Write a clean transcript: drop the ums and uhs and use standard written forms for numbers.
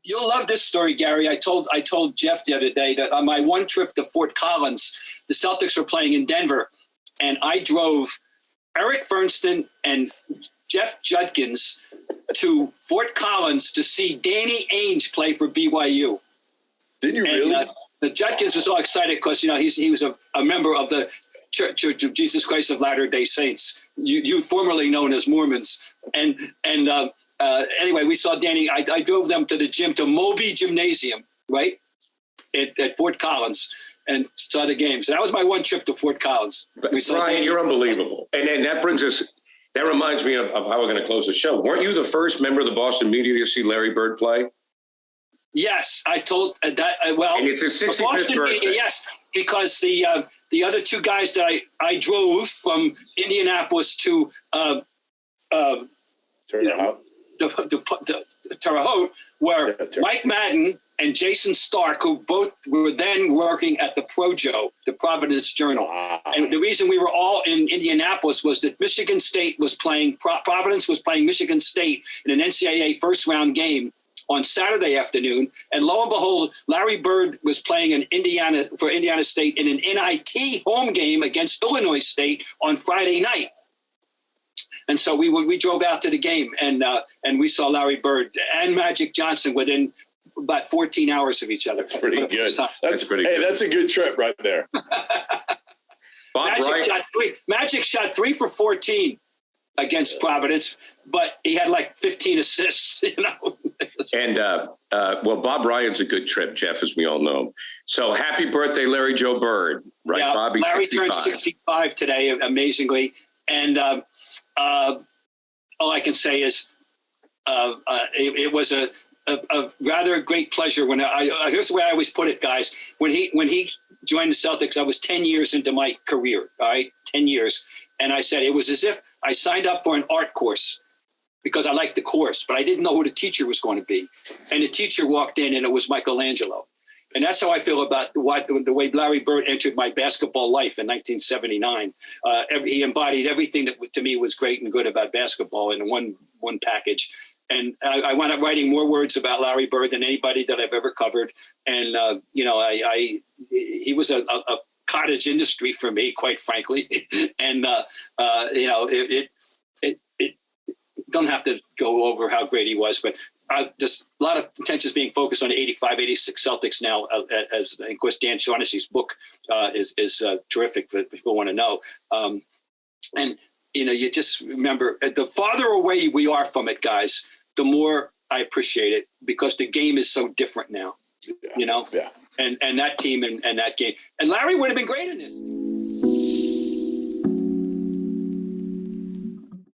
You'll love this story, Gary. I told Jeff the other day that on my one trip to Fort Collins, the Celtics were playing in Denver, and I drove Eric Bernstein and Jeff Judkins to Fort Collins to see Danny Ainge play for BYU. Did you really? The Judkins was all excited because, you know, he was a member of the Church of Jesus Christ of Latter-day Saints, you formerly known as Mormons. And anyway, we saw Danny. I drove them to the gym, to Moby Gymnasium, right, at Fort Collins, and saw the games. That was my one trip to Fort Collins. We saw Ryan, Danny. You're unbelievable. And that brings us, that reminds me of how we're going to close the show. Weren't you the first member of the Boston media to see Larry Bird play? Yes, I told that. Well, and it's his 65th birthday. Yes, because the other two guys that I drove from Indianapolis to Terre Haute were Mike Madden and Jason Stark, who both were then working at the Projo, the Providence Journal. And the reason we were all in Indianapolis was that Michigan State was playing, Providence was playing Michigan State in an NCAA first round game on Saturday afternoon. And lo and behold, Larry Bird was playing in for Indiana State in an NIT home game against Illinois State on Friday night. And so we drove out to the game, and we saw Larry Bird and Magic Johnson within about 14 hours of each other. That's pretty good. That's pretty good. Hey, that's a good trip right there. Magic shot 3 for 14 against Providence, but he had like 15 assists, you know. And well, Bob Ryan's a good trip, Jeff, as we all know. So happy birthday, Larry Joe Bird, right? Yeah, Bobby, Larry 65. turned 65 today, amazingly. And all I can say is it was a rather great pleasure when here's the way I always put it, guys. When he joined the Celtics, I was 10 years into my career, all right, 10 years. And I said, it was as if I signed up for an art course because I liked the course, but I didn't know who the teacher was going to be. And the teacher walked in and it was Michelangelo. And that's how I feel about the way Larry Bird entered my basketball life in 1979. He embodied everything that to me was great and good about basketball in one package. And I wound up writing more words about Larry Bird than anybody that I've ever covered. And, you know, he was a cottage industry for me, quite frankly. And, you know, it don't have to go over how great he was, but just a lot of attention is being focused on the 85, 86 Celtics now. As of course, Dan Shaughnessy's book is terrific for people want to know. And, you know, you just remember, the farther away we are from it, guys, the more I appreciate it, because the game is so different now, you know? Yeah. And that team and that game. And Larry would have been great in this.